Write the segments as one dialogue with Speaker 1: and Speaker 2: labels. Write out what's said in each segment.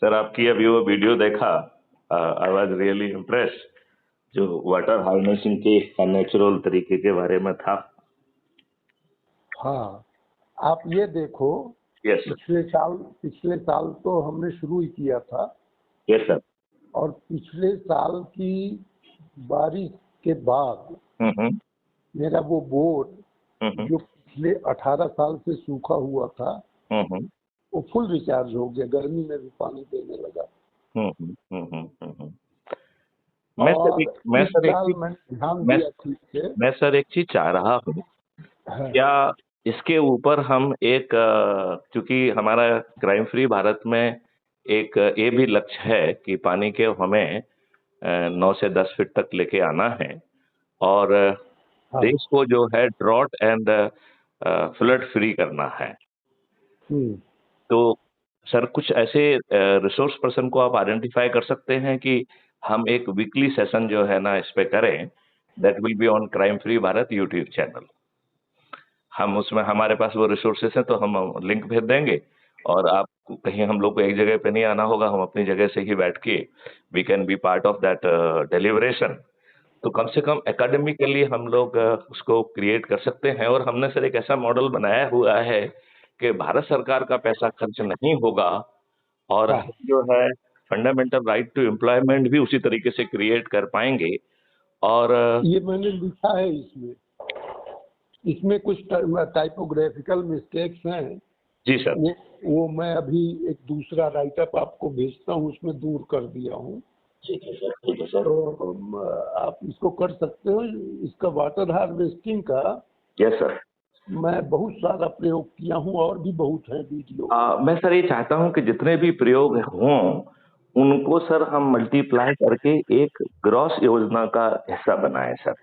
Speaker 1: Sir आपकी अभी वो वीडियो देखा, आई वाज रियली इम्प्रेस्ड, जो वाटर हार्नेसिंग के नेचुरल तरीके के बारे में था।
Speaker 2: हाँ, आप ये देखो,
Speaker 1: यस सर।
Speaker 2: पिछले साल तो हमने शुरू ही किया था,
Speaker 1: यस सर।
Speaker 2: और पिछले साल की बारिश के बाद
Speaker 1: हम्म।
Speaker 2: मेरा वो बोर
Speaker 1: हम्म।
Speaker 2: जो पिछले 18 साल से सूखा हुआ था,
Speaker 1: हम्म।
Speaker 2: वो फुल रिचार्ज हो गया, गर्मी में भी पानी देने लगा।
Speaker 1: हम्म। मैं सर
Speaker 2: और
Speaker 1: एक मैं
Speaker 2: इस
Speaker 1: सर एक
Speaker 2: साल
Speaker 1: चीज
Speaker 2: मैंने ध्यान
Speaker 1: मैं
Speaker 2: दिया ठीक से।
Speaker 1: मैं सर एक चीज चाह रहा हूँ।
Speaker 2: हाँ,
Speaker 1: क्या इसके ऊपर हम एक, क्योंकि हमारा क्राइम फ्री भारत में एक ये भी लक्ष्य है कि पानी के हमें 9 से 10 फीट तक लेके आना है, और
Speaker 2: हाँ,
Speaker 1: देश को जो है ड्रॉट एंड फ्लड फ्री करना है।
Speaker 2: हम्म।
Speaker 1: तो सर कुछ ऐसे रिसोर्स पर्सन को आप आइडेंटिफाई कर सकते हैं कि हम एक वीकली सेशन जो है ना इस पे करें, that will be on crime free Bharat YouTube channel. हम उसमें, हमारे पास वो रिसोर्सेस हैं तो हम लिंक भेज देंगे, और आप कहीं, हम लोग को एक जगह पे नहीं आना होगा, हम अपनी जगह से ही बैठ के we can be part of that deliberation. तो कम से कम एकेडमिकली हम लोग उसको क्रिएट कर सकते हैं। और हमने सर एक ऐसा मॉडल बनाया हुआ है कि भारत सरकार का पैसा खर्च नहीं होगा, और
Speaker 2: हाँ,
Speaker 1: हम जो है फंडामेंटल राइट टू एम्प्लॉयमेंट भी उसी तरीके से क्रिएट कर पाएंगे। और
Speaker 2: ये मैंने लिखा है इसमें। इसमें कुछ टाइपोग्राफिकल मिस्टेक्स हैं।
Speaker 1: जी सर।
Speaker 2: वो मैं अभी एक दूसरा राइटअप आपको भेजता हूँ, उसमें दूर कर दिया हूँ।
Speaker 1: ठीक है सर, ठीक है सर।
Speaker 2: तो आप इसको कर सकते हो। इसका वाटर हार्वेस्टिंग का
Speaker 1: यस सर।
Speaker 2: मैं बहुत सारा प्रयोग किया हूँ, और भी बहुत है वीडियो।
Speaker 1: मैं सर ये चाहता हूं कि जितने भी प्रयोग हों उनको सर हम मल्टीप्लाई करके एक ग्रॉस योजना का हिस्सा बनाएं सर।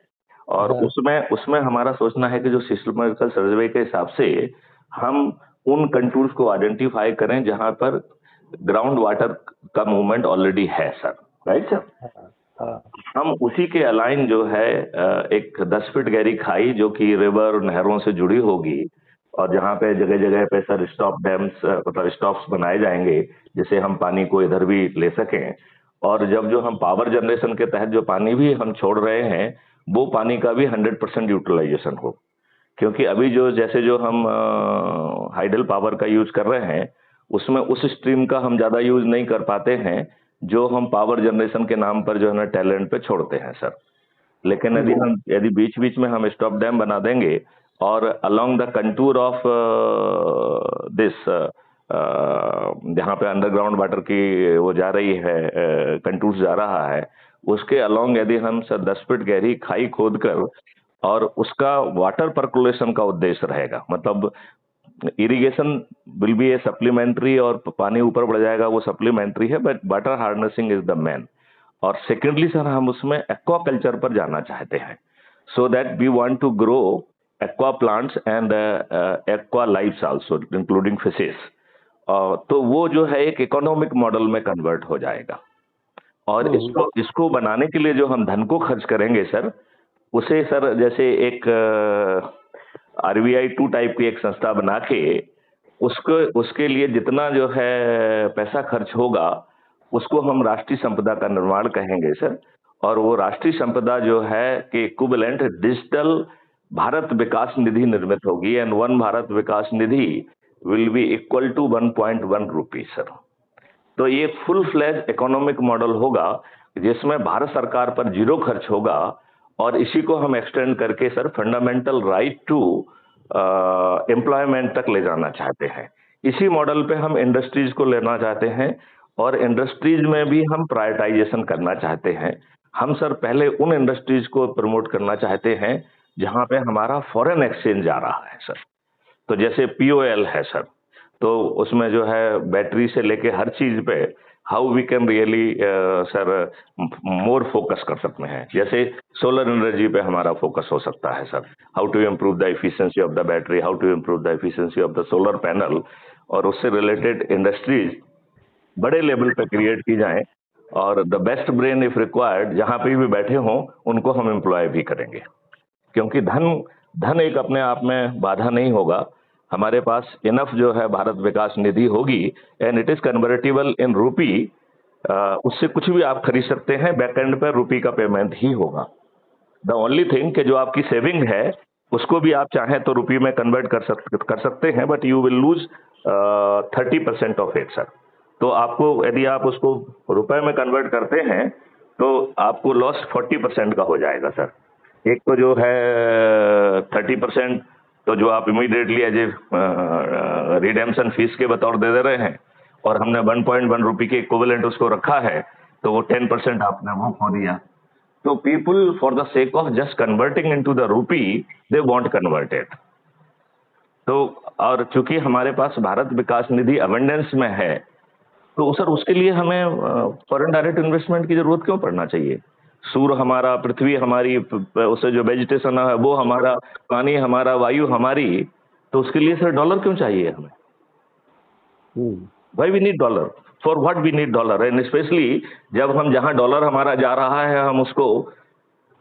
Speaker 1: और
Speaker 2: हाँ,
Speaker 1: उसमें उसमें हमारा सोचना है कि जो सिस्टमैटिकल सर्वे के हिसाब से हम उन कंटूर्स को आइडेंटिफाई करें जहां पर ग्राउंड वाटर का मूवमेंट ऑलरेडी है सर। Right sir.
Speaker 2: हाँ, हाँ,
Speaker 1: हम उसी के अलाइन जो है एक 10 फीट गहरी खाई जो कि रिवर और नहरों से जुड़ी होगी, और जहाँ पे जगह जगह पे सर स्टॉप डैम्स, मतलब स्टॉप्स बनाए जाएंगे जिससे हम पानी को इधर भी ले सकें। और जब जो हम पावर जनरेशन के तहत जो पानी भी हम छोड़ रहे हैं, वो पानी का भी 100% यूटिलाइजेशन हो। क्योंकि अभी जो, जैसे जो हम हाइडल पावर का यूज कर रहे हैं, उसमें उस स्ट्रीम का हम ज्यादा यूज नहीं कर पाते हैं जो हम पावर जनरेशन के नाम पर जो है ना टैलेंट पे छोड़ते हैं सर। लेकिन यदि बीच बीच में हम स्टॉप डैम बना देंगे, और along the contour of this, जहाँ पे अंडरग्राउंड वाटर की वो जा रही है, कंटूर जा रहा है, उसके अलोंग यदि हम सर 10 फीट गहरी खाई खोद कर, और उसका वाटर पर्कुलेशन का उद्देश्य रहेगा, मतलब irrigation will be a supplementary, और पानी ऊपर बढ़ जाएगा वो सप्लीमेंट्री है, but water harnessing is the main. और सेकेंडली सर हम उसमें एक्वा कल्चर पर जाना चाहते हैं, so that we want to grow aqua plants and aqua lifes also including fishes. तो वो जो है एक इकोनॉमिक मॉडल में कन्वर्ट हो जाएगा। और इसको इसको बनाने के लिए जो हम धन को खर्च करेंगे सर, उसे सर जैसे एक RBI 2 टाइप की एक संस्था बना के, उसको, उसके लिए जितना जो है पैसा खर्च होगा उसको हम राष्ट्रीय संपदा का निर्माण कहेंगे सर। और वो राष्ट्रीय संपदा जो है कि इक्विवेलेंट डिजिटल भारत विकास निधि निर्मित होगी, and one Bharat Vikas Nidhi will be equal to 1.1 rupee sir. तो ये फुल फ्लैज इकोनॉमिक मॉडल होगा जिसमें भारत सरकार पर जीरो खर्च होगा, और इसी को हम एक्सटेंड करके sir fundamental right to employment तक ले जाना चाहते हैं। इसी मॉडल पे हम इंडस्ट्रीज को लेना चाहते हैं, और इंडस्ट्रीज में भी हम प्रायोरिटाइजेशन करना चाहते हैं। हम सर पहले उन इंडस्ट्रीज को प्रमोट करना चाहते हैं जहां पे हमारा फॉरेन एक्सचेंज आ रहा है सर। तो जैसे POL है सर, तो उसमें जो है बैटरी से लेके हर चीज पे how we can really sir more focus कर सकते हैं। जैसे सोलर एनर्जी पे हमारा फोकस हो सकता है sir, how to improve the efficiency of the battery, how to improve the efficiency of the solar panel, और उससे रिलेटेड इंडस्ट्रीज बड़े लेवल पे क्रिएट की जाएं, और the best brain if required जहां पे भी बैठे हों उनको हम एम्प्लॉय भी करेंगे। क्योंकि धन धन एक अपने आप में बाधा नहीं होगा, हमारे पास इनफ जो है भारत विकास निधि होगी एंड इट इज कन्वर्टेबल इन रूपी, उससे कुछ भी आप खरीद सकते हैं, बैक एंड पर रूपी का पेमेंट ही होगा। द ओनली थिंग कि जो आपकी सेविंग है उसको भी आप चाहें तो रुपये में कन्वर्ट कर सकते हैं, but you will lose 30% of it sir. तो आपको यदि आप उसको रुपए में कन्वर्ट करते हैं तो आपको लॉस 40% का हो जाएगा सर। एक तो जो है 30% तो जो आप immediately as a redemption fees के बतौर दे रहे हैं, और हमने 1.1 रुपये के इक्विवेलेंट उसको रखा है, तो वो 10% आपने वो खो दिया। तो people for the sake of just converting into the rupee, they won't convert it। तो और चूंकि हमारे पास भारत विकास निधि अबंडेंस में है, तो सर उसके लिए हमें फॉरेन डायरेक्ट इन्वेस्टमेंट की जरूरत क्यों पड़ना चाहिए? सूर्य हमारा, पृथ्वी हमारी, उससे जो वेजिटेशन है वो हमारा, पानी हमारा, वायु हमारी, तो उसके लिए सर डॉलर क्यों चाहिए हमें? Why we need dollar? For what we need dollar? And especially जब हम जहां डॉलर हमारा जा रहा है, हम उसको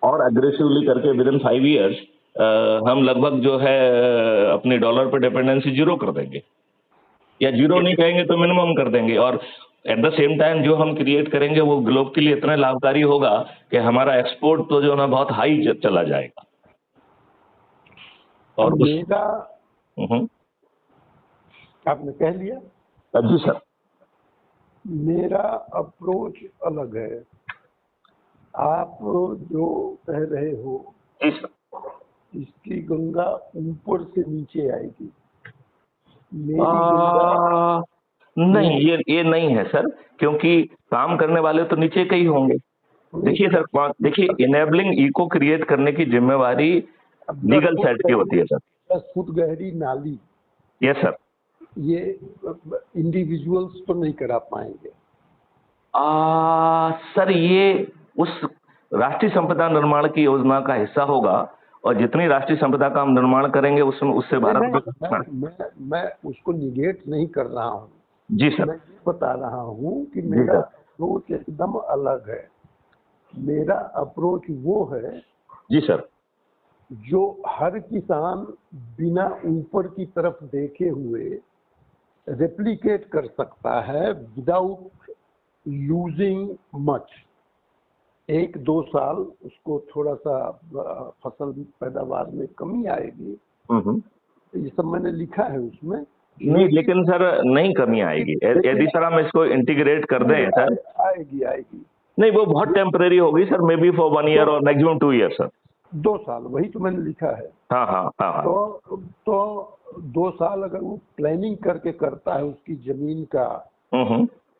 Speaker 1: और अग्रेसिवली करके विद इन 5 ईयर्स हम लगभग जो है अपनी डॉलर पर डिपेंडेंसी जीरो कर देंगे, या जीरो नहीं कहेंगे तो मिनिमम कर देंगे। और एट द सेम टाइम जो हम क्रिएट करेंगे वो ग्लोब के लिए इतना लाभकारी होगा कि हमारा एक्सपोर्ट तो जो ना बहुत हाई चला जाएगा। और
Speaker 2: मेरा आपने कह लिया
Speaker 1: जी सर,
Speaker 2: मेरा अप्रोच अलग है। आप जो कह रहे हो
Speaker 1: जी सर,
Speaker 2: इसकी गंगा ऊपर से नीचे आएगी, मेरी गंगा
Speaker 1: नहीं, ये नहीं है सर, क्योंकि काम करने वाले तो नीचे के ही होंगे। देखिए सर, देखिए इनेबलिंग इको क्रिएट करने की जिम्मेवारी लीगल साइड की होती है सर।
Speaker 2: 10 फुट गहरी नाली,
Speaker 1: यस सर,
Speaker 2: ये इंडिविजुअल्स तो नहीं करा पाएंगे।
Speaker 1: सर ये उस राष्ट्रीय संपदा निर्माण की योजना का हिस्सा होगा, और जितनी राष्ट्रीय संपदा का हम निर्माण करेंगे उससे भारत
Speaker 2: मैं उसको निगेट नहीं कर रहा हूँ
Speaker 1: जी सर,
Speaker 2: मैं ये बता रहा हूँ कि मेरा अप्रोच एकदम अलग है। मेरा अप्रोच वो है
Speaker 1: जी सर,
Speaker 2: जो हर किसान बिना ऊपर की तरफ देखे हुए रेप्लिकेट कर सकता है विदाउट लूजिंग मच। 1-2 साल उसको थोड़ा सा फसल पैदावार में कमी आएगी, ये सब मैंने लिखा है उसमें।
Speaker 1: नहीं, लेकिन सर नहीं कमी आएगी यदि सर हम इसको इंटीग्रेट कर दें सर।
Speaker 2: आएगी
Speaker 1: नहीं, वो बहुत टेम्परेरी होगी sir, may be for 1 year और मैक्सिमम 2 ईयर सर।
Speaker 2: 2 साल, वही तो मैंने लिखा है।
Speaker 1: हाँ।
Speaker 2: तो 2 साल अगर वो प्लानिंग करके करता है, उसकी जमीन का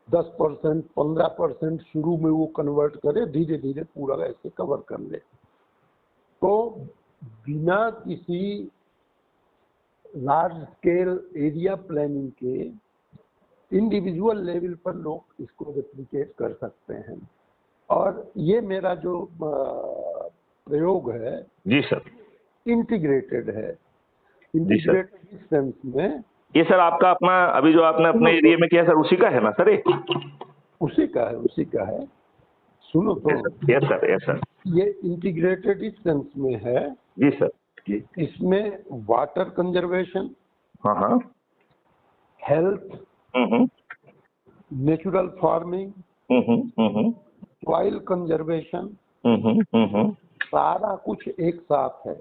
Speaker 2: 10% 15% शुरू में वो कन्वर्ट करे, धीरे धीरे पूरा ऐसे कवर कर ले, तो बिना किसी लार्ज स्केल एरिया प्लानिंग के इंडिविजुअल लेवल पर लोग इसको रेप्लिकेट कर सकते हैं। और ये मेरा जो प्रयोग है
Speaker 1: जी सर,
Speaker 2: इंटीग्रेटेड है। इंटीग्रेटेड इस सेंस में
Speaker 1: ये सर आपका अपना अभी जो आपने अपने एरिया में किया सर, उसी का है ना सर?
Speaker 2: उसी का है। सुनो तो,
Speaker 1: यस सर,
Speaker 2: ये इंटीग्रेटेड इस सेंस में है
Speaker 1: जी सर,
Speaker 2: कि इसमें वाटर कंजर्वेशन,
Speaker 1: हाँ,
Speaker 2: health, natural farming, soil conservation, सारा कुछ एक साथ है।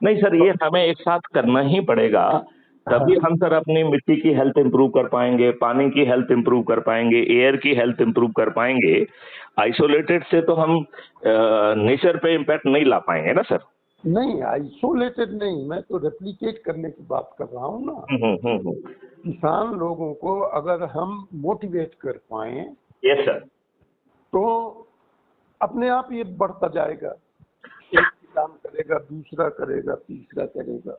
Speaker 1: नहीं सर, ये हमें एक साथ करना ही पड़ेगा, तभी हम सर अपनी मिट्टी की हेल्थ इंप्रूव कर पाएंगे, पानी की हेल्थ इंप्रूव कर पाएंगे, एयर की हेल्थ इंप्रूव कर पाएंगे। आइसोलेटेड से तो हम नेचर पे इम्पैक्ट नहीं ला पाएंगे ना सर।
Speaker 2: नहीं, आइसोलेटेड नहीं, मैं तो रेप्लिकेट करने की बात कर रहा हूँ ना। किसान लोगों को अगर हम मोटिवेट कर पाए,
Speaker 1: यस सर, तो
Speaker 2: अपने आप ये बढ़ता जाएगा। एक किसान करेगा, दूसरा करेगा, तीसरा करेगा।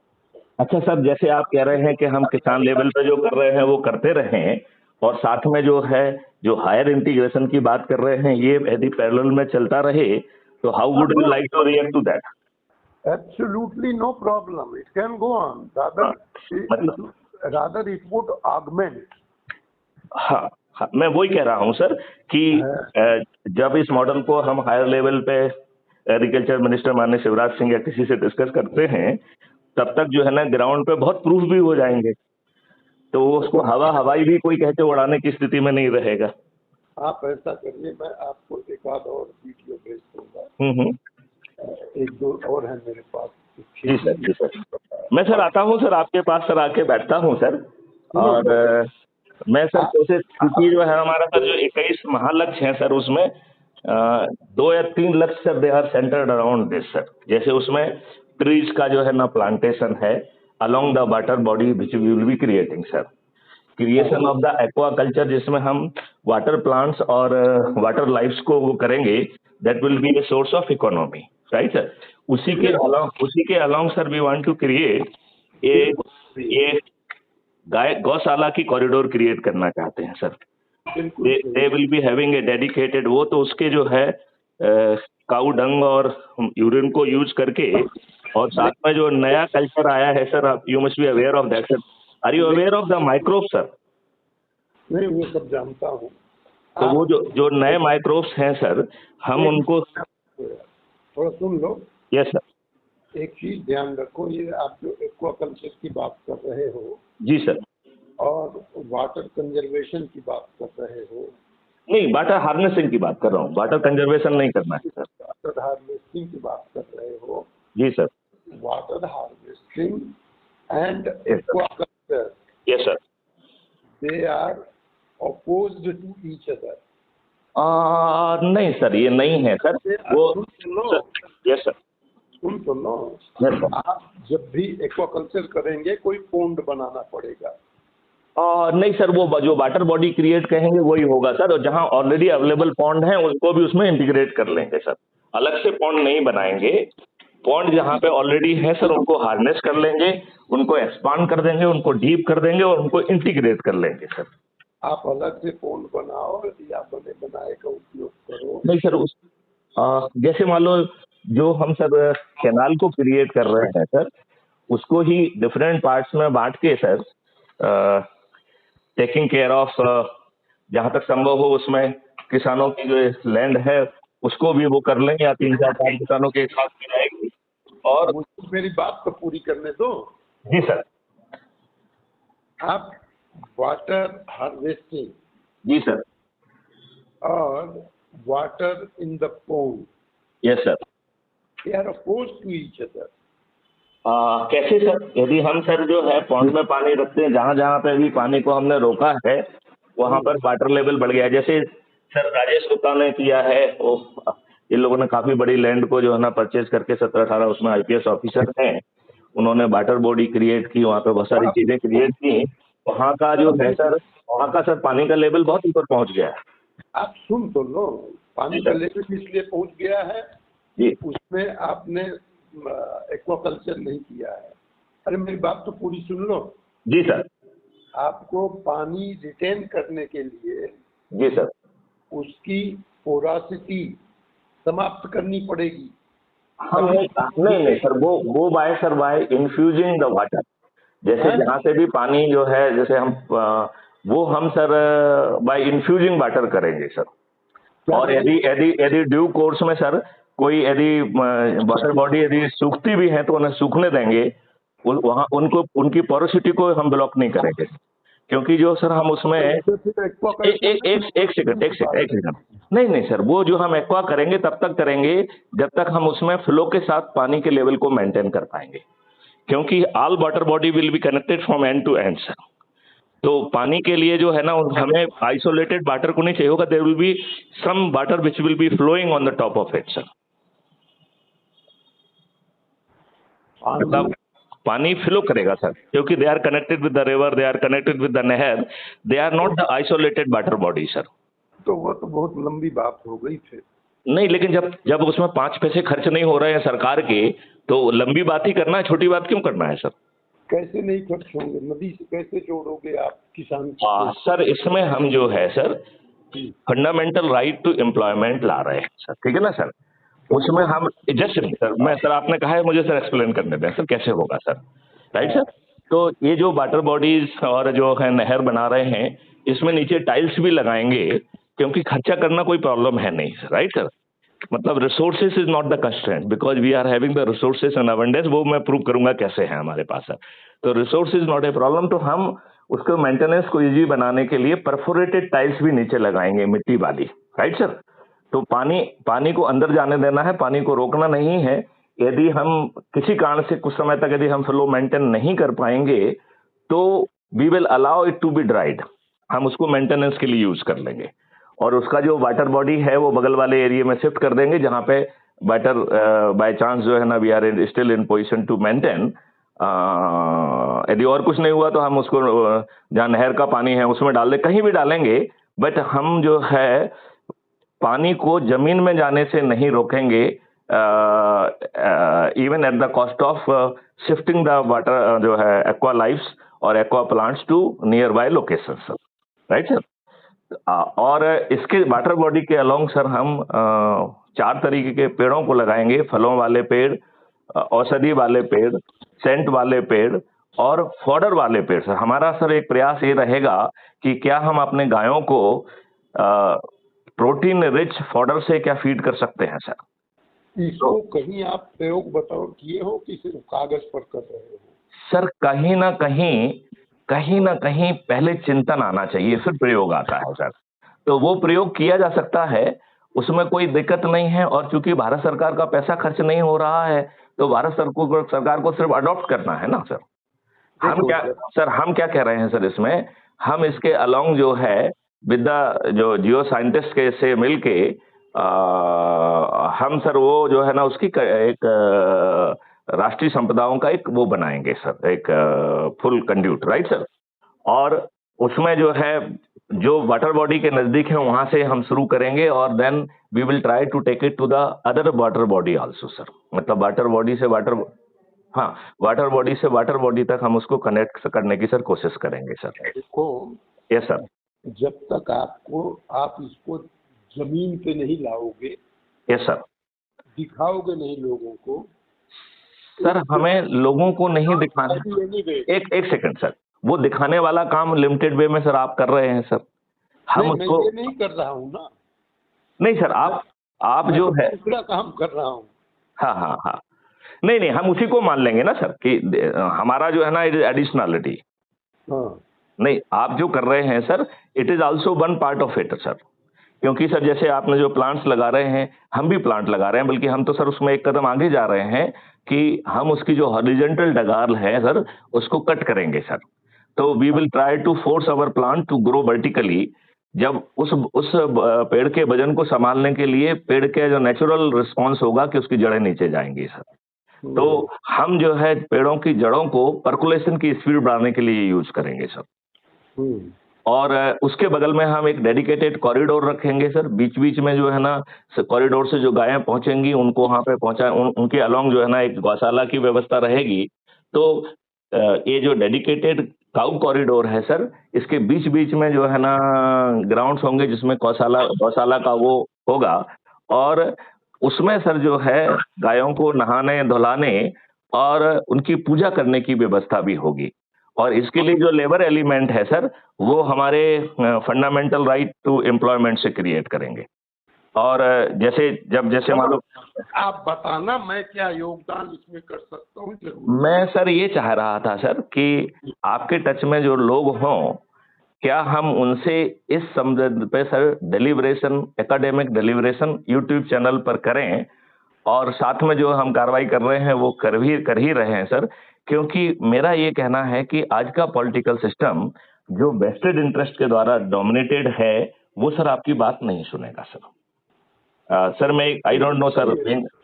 Speaker 1: अच्छा सर, जैसे आप कह रहे हैं कि हम किसान लेवल पे जो कर रहे हैं वो करते रहें, और साथ में जो है जो हायर इंटीग्रेशन की बात कर रहे हैं, ये यदि पैरेलल में चलता रहे तो how would you like to react to that?
Speaker 2: Absolutely no problem. It can go on. Rather it would augment.
Speaker 1: हाँ, मैं वही कह रहा हूँ सर कि जब इस मॉडल को हम हायर लेवल पे एग्रीकल्चर मिनिस्टर माननीय शिवराज सिंह या किसी से डिस्कस करते हैं, तब तक जो है ना ग्राउंड पे बहुत प्रूफ भी हो जाएंगे, तो वो उसको हवाई भी कोई कहते उड़ाने की स्थिति में नहीं रहेगा।
Speaker 2: आप ऐसा करिए, मैं आपको एक आध और वीडियो भेज दूंगा। एक दो और है मेरे पास।
Speaker 1: जी सर, जी सर। मैं सर आता हूँ सर, आपके पास सर आके बैठता हूँ सर। और मैं सर कोशिश, क्योंकि जो है हमारा सर जो 21 महालक्ष्य है सर, उसमें 2 या 3 लक्ष्य sir they are centred around this sir. जैसे उसमें ट्रीज का जो है ना प्लांटेशन है along the water body which we will be creating sir. Creation of the aquaculture, जिसमें हम वाटर प्लांट्स और वाटर लाइफ्स को वो करेंगे, that will be a source of economy, right sir. उसी के along sir we want to create a gaushala की corridor create करना चाहते हैं sir. They will be having a dedicated, वो तो उसके जो है काऊ डंग और यूरिन को यूज करके, और साथ में जो नया कल्चर आया है sir, you must be aware of that sir. Are you aware of the microbe sir?
Speaker 2: नहीं, वो सब जानता हूँ।
Speaker 1: तो वो जो नए माइक्रोब्स हैं सर, हम उनको
Speaker 2: थोड़ा सुन लो।
Speaker 1: Yes sir.
Speaker 2: एक चीज ध्यान रखो, ये आप जो एक्वाकल्चर की बात कर रहे हो,
Speaker 1: जी सर,
Speaker 2: और वाटर कंजर्वेशन की बात कर रहे हो।
Speaker 1: नहीं, वाटर हार्नेसिंग की बात कर रहा हूँ, वाटर कंजर्वेशन नहीं करना है सर।
Speaker 2: वाटर हार्वेस्टिंग की बात कर रहे हो।
Speaker 1: जी sir.
Speaker 2: Water harvesting and aquaculture,
Speaker 1: yes sir,
Speaker 2: they are opposed to each other.
Speaker 1: नहीं सर, ये नहीं है सर। वो यस सर,
Speaker 2: सुन तो लो।
Speaker 1: Yes sir.
Speaker 2: आप जब भी एक्वाकल्चर करेंगे कोई पोंड बनाना पड़ेगा।
Speaker 1: नहीं सर, वो जो वाटर बॉडी क्रिएट कहेंगे वही होगा सर, और जहाँ ऑलरेडी अवेलेबल पॉन्ड है उनको भी उसमें इंटीग्रेट कर लेंगे सर। अलग से पॉन्ड नहीं बनाएंगे। पॉन्ड जहाँ पे ऑलरेडी है सर, उनको हार्नेस कर लेंगे, उनको एक्सपांड कर देंगे, उनको डीप कर देंगे और उनको इंटीग्रेट कर लेंगे सर।
Speaker 2: आप अलग से पोंड बनाओ या बने बनाए का उपयोग करो।
Speaker 1: नहीं सर, जैसे मान लो जो हम सर कैनाल को क्रिएट कर रहे हैं सर, उसको ही डिफरेंट पार्ट्स में बांट के सर, टेकिंग केयर ऑफ, जहाँ तक संभव हो उसमें किसानों की जो लैंड है उसको भी वो कर लेंगे, या 3-4-5 किसानों के साथ की जाएगी। और
Speaker 2: मेरी बात तो पूरी करने दो।
Speaker 1: जी सर।
Speaker 2: आप वाटर हार्वेस्टिंग,
Speaker 1: जी सर,
Speaker 2: और water in the pond,
Speaker 1: yes sir,
Speaker 2: they are opposed to each other.
Speaker 1: कैसे सर? यदि हम सर जो है पॉन्ड में पानी रखते हैं, जहाँ जहाँ पे भी पानी को हमने रोका है वहाँ पर वाटर लेवल बढ़ गया है। जैसे सर राजेश गुप्ता ने किया है, वो इन लोगों ने काफी बड़ी लैंड को जो है ना परचेज करके 17-18, उसमें आईपीएस ऑफिसर हैं, उन्होंने वाटर बॉडी क्रिएट की, वहाँ पे बहुत सारी चीजें क्रिएट की। वहाँ का जो है सर, वहाँ का सर पानी का लेवल बहुत ऊपर पहुँच गया है।
Speaker 2: आप सुन तो लो, पानी का लेवल इसलिए पहुँच गया है
Speaker 1: जी,
Speaker 2: उसमें आपने एक्वाकल्चर नहीं किया है। अरे मेरी बात तो पूरी सुन लो।
Speaker 1: जी सर।
Speaker 2: आपको पानी रिटेन करने के लिए
Speaker 1: जी सर,
Speaker 2: उसकी पोरासिटी समाप्त करनी पड़ेगी।
Speaker 1: हम नहीं सर, वो बाय इन्फ्यूजिंग द वाटर। जैसे जहाँ से भी पानी जो है, जैसे वो हम सर बाय इन्फ्यूजिंग वाटर करेंगे सर। और यदि ड्यू कोर्स में सर कोई यदि वाटर बॉडी यदि सूखती भी है तो उन्हें सूखने देंगे, वहाँ उनकी पोरोसिटी को हम ब्लॉक नहीं करेंगे, क्योंकि जो सर हम उसमें एक सेकंड, नहीं सर, वो जो हम एक्वा करेंगे तब तक करेंगे जब तक हम उसमें फ्लो के साथ पानी के लेवल को मेंटेन कर पाएंगे, क्योंकि all water body will be connected from end to end sir. तो पानी के लिए जो है ना, हमें आइसोलेटेड वाटर को नहीं चाहिए होगा, there will be some water which will be flowing on the top of it sir. मतलब पानी फ्लो करेगा सर, क्योंकि they are connected with the river, they are connected with the nahar, they are not the isolated water body sir.
Speaker 2: तो वो तो बहुत लंबी बात हो गई फिर।
Speaker 1: नहीं, लेकिन जब उसमें 5 पैसे खर्च नहीं हो रहे हैं सरकार के, तो लंबी बात ही करना है, छोटी बात क्यों करना है सर?
Speaker 2: कैसे नहीं खर्च होंगे? नदी से कैसे जोड़ोगे आप किसान?
Speaker 1: सर इसमें हम जो है sir fundamental right to employment ला रहे हैं सर, ठीक है ना सर। उसमें हम जस्ट सर, मैं सर आपने कहा है मुझे सर एक्सप्लेन करने दें सर, कैसे होगा सर, राइट सर। तो ये जो वाटर बॉडीज और जो है नहर बना रहे हैं, इसमें नीचे टाइल्स भी लगाएंगे, क्योंकि खर्चा करना कोई प्रॉब्लम है नहीं सर, राइट सर। मतलब resources is not the constraint because we are having the resources in abundance. वो मैं प्रूव करूंगा कैसे है हमारे पास है। तो resource is not a problem. तो हम उसको मेंटेनेंस को इजी बनाने के लिए परफोरेटेड टाइल्स भी नीचे लगाएंगे, मिट्टी वाली, राइट सर। तो पानी को अंदर जाने देना है, पानी को रोकना नहीं है। यदि हम किसी कारण से कुछ समय तक यदि हम फ्लो मेंटेन नहीं कर पाएंगे तो we will allow it to be dried. हम उसको मेंटेनेंस के लिए यूज कर लेंगे और उसका जो वाटर बॉडी है वो बगल वाले एरिया में शिफ्ट कर देंगे जहां पे वाटर बाय चांस जो है ना we are still in position to maintain. यदि और कुछ नहीं हुआ तो हम उसको जहां नहर का पानी है उसमें डाल दे, कहीं भी डालेंगे। बट हम जो है पानी को जमीन में जाने से नहीं रोकेंगे, even at the cost of shifting the water जो है एक्वा लाइफ्स और aqua plants to nearby location sir, right sir. और इसके वाटर बॉडी के अलोंग सर हम 4 तरीके के पेड़ों को लगाएंगे, फलों वाले पेड़, औषधि वाले पेड़, सेंट वाले पेड़ और फॉडर वाले पेड़ सर। हमारा सर एक प्रयास ये रहेगा कि क्या हम अपने गायों को प्रोटीन रिच फॉडर से क्या फीड कर सकते हैं सर।
Speaker 2: इसको कहीं आप प्रयोग बताओ किए हो कि सिर्फ कागज पर कर रहे हो?
Speaker 1: सर कहीं ना कहीं पहले चिंतन आना चाहिए फिर प्रयोग आता है सर। तो वो प्रयोग किया जा सकता है, उसमें कोई दिक्कत नहीं है। और चूंकि भारत सरकार का पैसा खर्च नहीं हो रहा है तो भारत सरकार को सिर्फ अडॉप्ट करना है ना सर। हम क्या कह रहे हैं सर इसमें, हम इसके अलोंग जो है विद द जो जियो साइंटिस्ट के से मिलके हम सर वो जो है ना उसकी एक राष्ट्रीय संपदाओं का एक वो बनाएंगे सर, एक फुल कंड्यूट, राइट सर। और उसमें जो है जो वाटर बॉडी के नजदीक है वहां से हम शुरू करेंगे और then we will try to take it to the other water body also sir. मतलब वाटर बॉडी से वाटर बॉडी तक हम उसको कनेक्ट करने की सर कोशिश करेंगे सर।
Speaker 2: देखो,
Speaker 1: यस सर।
Speaker 2: जब तक आप इसको जमीन पे नहीं लाओगे,
Speaker 1: यस सर।
Speaker 2: दिखाओगे नहीं लोगों को
Speaker 1: सर हमें लोगों को नहीं दिखाना। एक सेकंड सर, वो दिखाने वाला काम लिमिटेड वे में सर आप कर रहे हैं सर। हम उसको
Speaker 2: मैं ये नहीं कर रहा हूँ ना।
Speaker 1: नहीं सर, आप जो है
Speaker 2: दूसरा काम कर रहा हूँ।
Speaker 1: हाँ, नहीं हम उसी को मान लेंगे ना सर कि हमारा जो है ना इट इज एडिशनलिटी। नहीं, आप जो कर रहे हैं sir it is also one part of it sir. क्योंकि सर जैसे आपने जो प्लांट्स लगा रहे हैं हम भी प्लांट लगा रहे हैं, बल्कि हम तो सर उसमें एक कदम आगे जा रहे हैं कि हम उसकी जो हॉरिजॉन्टल डगार है सर उसको कट करेंगे सर। तो we will try to force our plant to grow vertically. जब उस पेड़ के वजन को संभालने के लिए पेड़ के जो नेचुरल रिस्पॉन्स होगा कि उसकी जड़ें नीचे जाएंगी सर। तो हम जो है पेड़ों की जड़ों को पर्कुलेशन की स्पीड बढ़ाने के लिए यूज करेंगे सर। और उसके बगल में हम एक डेडिकेटेड कॉरिडोर रखेंगे सर। बीच बीच में जो है ना कॉरिडोर से जो गायें पहुंचेंगी उनको वहां पे उनके अलोंग जो है ना एक गौशाला की व्यवस्था रहेगी। तो ये जो डेडिकेटेड काउ कॉरिडोर है सर, इसके बीच बीच में जो है ना ग्राउंड्स होंगे जिसमें गौशाला का वो होगा। और उसमें सर जो है गायों को नहाने धुलाने और उनकी पूजा करने की व्यवस्था भी होगी। और इसके लिए जो लेबर एलिमेंट है सर वो हमारे फंडामेंटल राइट टू एम्प्लॉयमेंट से क्रिएट करेंगे। और जैसे मान लो
Speaker 2: आप बताना मैं क्या योगदान इसमें कर सकता हूँ।
Speaker 1: मैं सर ये चाह रहा था सर कि आपके टच में जो लोग हों क्या हम उनसे इस संबंध पे sir deliberation, academic deliberation YouTube channel पर करें। और साथ में जो हम कार्रवाई कर रहे हैं वो कर ही रहे हैं सर। क्योंकि मेरा ये कहना है कि आज का पॉलिटिकल सिस्टम जो वेस्टेड इंटरेस्ट के द्वारा डोमिनेटेड है वो सर आपकी बात नहीं सुनेगा सर। सर मैं आई डोंट नो सर,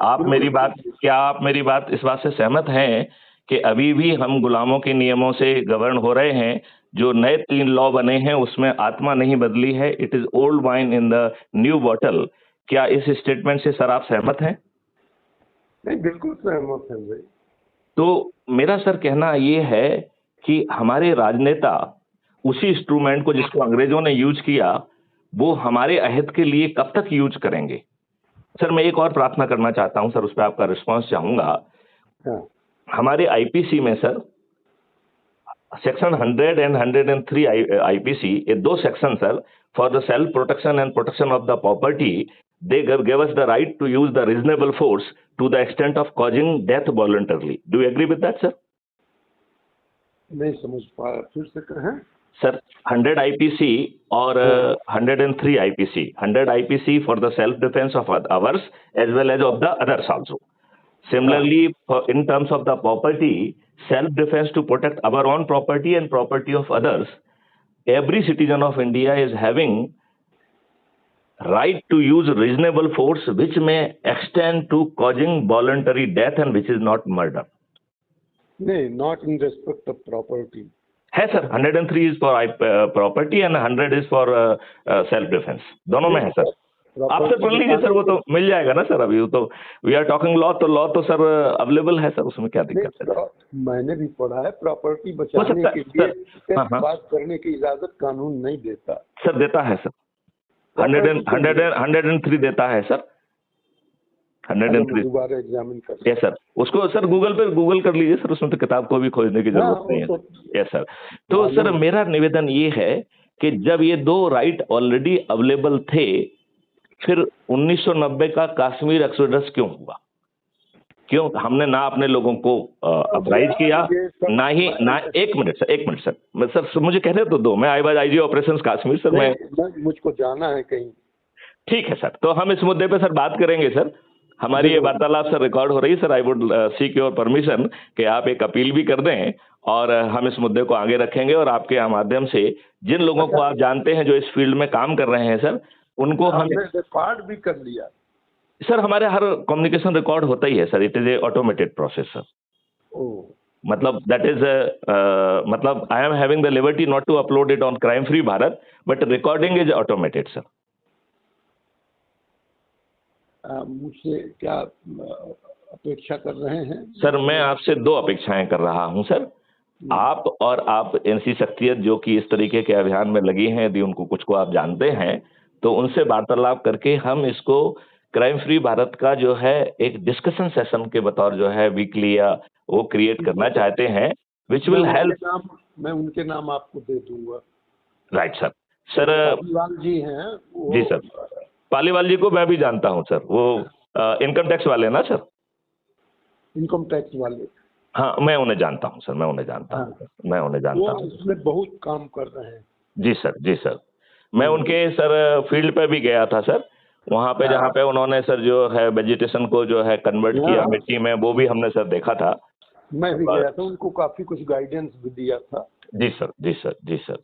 Speaker 1: आप मेरी बात इस बात से सहमत हैं कि अभी भी हम गुलामों के नियमों से गवर्न हो रहे हैं। जो नए 3 लॉ बने हैं उसमें आत्मा नहीं बदली है। It is old wine in the new bottle. क्या इस स्टेटमेंट से सर आप सहमत हैं?
Speaker 2: नहीं, बिल्कुल सहमत है भाई।
Speaker 1: तो मेरा सर कहना ये है कि हमारे राजनेता उसी इंस्ट्रूमेंट को जिसको अंग्रेजों ने यूज किया वो हमारे अहित के लिए कब तक यूज करेंगे। सर मैं एक और प्रार्थना करना चाहता हूं सर, उस पर आपका रिस्पांस चाहूंगा। हमारे आईपीसी में सर सेक्शन 100 एंड 103 आईपीसी, ये 2 section sir for the self protection and protection of the property they gave us the right to use the reasonable force to the extent of causing death voluntarily. Do you agree with that, sir?
Speaker 2: नहीं समझ पाया, फिर से कहें।
Speaker 1: Sir, 100 IPC or 103 IPC. 100 IPC for the self-defense of ours as well as of the others also. Similarly, in terms of the property, self-defense to protect our own property and property of others, every citizen of India is having right to use reasonable force which may extend to causing voluntary death and which is not murder.
Speaker 2: नहीं, not in respect of property.
Speaker 1: है sir, 103 is for property and 100 is for self defence, दोनों में है sir. आपसे पढ़ लीजिए sir, वो तो मिल जाएगा ना सर। अभी वो तो वी आर टॉकिंग लॉ, तो लॉ तो सर अवेलेबल है सर, उसमें क्या दिक्कत है?
Speaker 2: मैंने भी पढ़ा है, प्रॉपर्टी बचाने के लिए बात करने की इजाजत कानून नहीं देता
Speaker 1: सर। देता है सर, 103 देता है सर, 103
Speaker 2: दोबारा एग्जामिन कर।
Speaker 1: यस सर, उसको सर गूगल कर लीजिए सर, उसमें तो किताब को भी खोजने की जरूरत नहीं है। Yes sir. तो सर मेरा निवेदन ये है कि जब ये दो राइट ऑलरेडी अवेलेबल थे, फिर 1990 का कश्मीर एक्सोडस क्यों हुआ? क्यों हमने ना अपने लोगों को अपराइज किया, ना ही ना। एक मिनट सर, मैं सर मुझे कहने तो दो। मैं I was IG operations Kashmir sir. मैं
Speaker 2: मुझको जाना है कहीं।
Speaker 1: ठीक है सर, तो हम इस मुद्दे पे सर बात करेंगे सर। हमारी ये वार्तालाप सर रिकॉर्ड हो रही है sir. I would seek your permission कि आप एक अपील भी कर दें और हम इस मुद्दे को आगे रखेंगे, और आपके माध्यम से जिन लोगों को आप जानते हैं जो इस फील्ड में काम कर रहे हैं सर, उनको हम
Speaker 2: रिकॉर्ड भी कर लिया
Speaker 1: सर। हमारे हर कम्युनिकेशन रिकॉर्ड होता ही है sir. It is a automated process sir. मतलब दैट इज मतलब I am having the liberty not to upload it on crime free Bharat, but recording is automated sir.
Speaker 2: मुझसे क्या अपेक्षा कर रहे हैं
Speaker 1: सर? मैं आपसे दो अपेक्षाएं कर रहा हूं सर। आप और आप एनसी शख्सियत जो कि इस तरीके के अभियान में लगी हैं, यदि उनको कुछ को आप जानते हैं तो उनसे वार्तालाप करके हम इसको क्राइम फ्री भारत का जो है एक डिस्कशन सेशन के बतौर जो है वीकली या वो क्रिएट करना चाहते हैं, विच विल हेल्प।
Speaker 2: मैं उनके नाम आपको दे दूंगा।
Speaker 1: Right sir. सर
Speaker 2: पालीवाल जी हैं
Speaker 1: जी सर, पालीवाल जी को मैं भी जानता हूं सर। वो इनकम टैक्स वाले ना सर?
Speaker 2: इनकम टैक्स वाले,
Speaker 1: हाँ मैं उन्हें जानता हूं सर, मैं उन्हें जानता हूं।
Speaker 2: उसमें बहुत काम कर रहे हैं।
Speaker 1: जी सर, जी सर। मैं उनके सर फील्ड पे भी गया था सर, वहाँ पे जहाँ पे उन्होंने सर जो है वेजिटेशन को जो है कन्वर्ट किया मिट्टी में, वो भी हमने सर देखा था।
Speaker 2: मैं भी गया था, उनको काफी कुछ गाइडेंस भी दिया था।
Speaker 1: जी सर, जी सर, जी सर।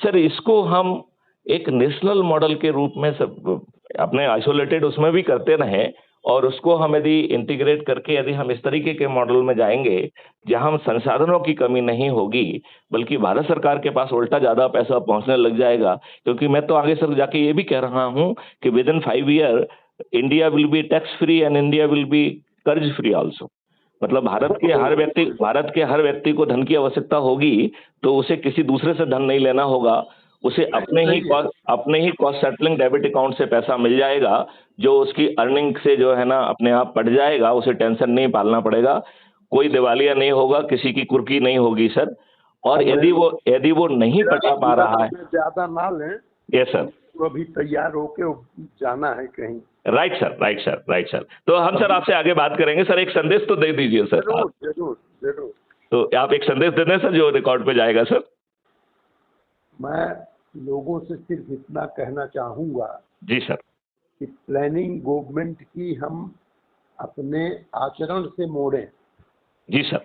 Speaker 1: सर इसको हम एक नेशनल मॉडल के रूप में सब अपने आइसोलेटेड उसमें भी करते रहे, और उसको हम यदि इंटीग्रेट करके यदि हम इस तरीके के मॉडल में जाएंगे जहां संसाधनों की कमी नहीं होगी, बल्कि भारत सरकार के पास उल्टा ज्यादा पैसा पहुंचने लग जाएगा। क्योंकि मैं तो आगे सर जाके ये भी कह रहा हूं कि with in 5 year India will be tax free and India will be कर्ज फ्री ऑल्सो। मतलब भारत के हर व्यक्ति को धन की आवश्यकता होगी तो उसे किसी दूसरे से धन नहीं लेना होगा, उसे अपने ही कॉस्ट सेटलिंग डेबिट अकाउंट से पैसा मिल जाएगा, जो उसकी अर्निंग से जो है ना अपने आप पड़ जाएगा। उसे टेंशन नहीं पालना पड़ेगा, कोई दिवालिया नहीं होगा, किसी की कुर्की नहीं होगी सर। और यदि वो नहीं पटा पा रहा है,
Speaker 2: ज्यादा ना लें।
Speaker 1: यस सर,
Speaker 2: तो अभी तैयार होके जाना है कहीं।
Speaker 1: Right sir, right sir, right sir. तो हम सर आपसे आगे बात करेंगे सर। एक संदेश तो दे दीजिए सर।
Speaker 2: जरूर।
Speaker 1: तो आप एक संदेश दे दें सर जो रिकॉर्ड पे जाएगा सर।
Speaker 2: मैं लोगों से सिर्फ इतना कहना चाहूंगा
Speaker 1: जी सर
Speaker 2: कि प्लानिंग गवर्नमेंट की हम अपने आचरण से मोड़ें।
Speaker 1: जी सर।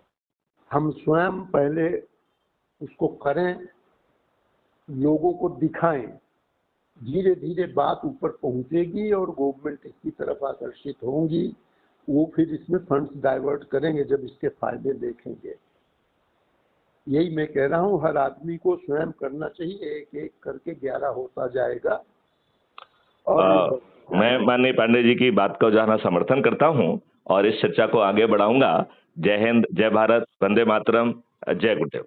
Speaker 1: हम
Speaker 2: स्वयं पहले उसको करें, लोगों को दिखाएं, धीरे धीरे बात ऊपर पहुंचेगी और गवर्नमेंट इसकी तरफ आकर्षित होंगी। वो फिर इसमें फंड्स डाइवर्ट करेंगे जब इसके फायदे देखेंगे। यही मैं कह रहा हूँ, हर आदमी को स्वयं करना चाहिए। एक एक करके 11 होता जाएगा। और
Speaker 1: मैं माननीय पांडे जी की बात को जाना समर्थन करता हूँ और इस चर्चा को आगे बढ़ाऊंगा। जय हिंद, जय भारत, वंदे मातरम, जय गुरुदेव।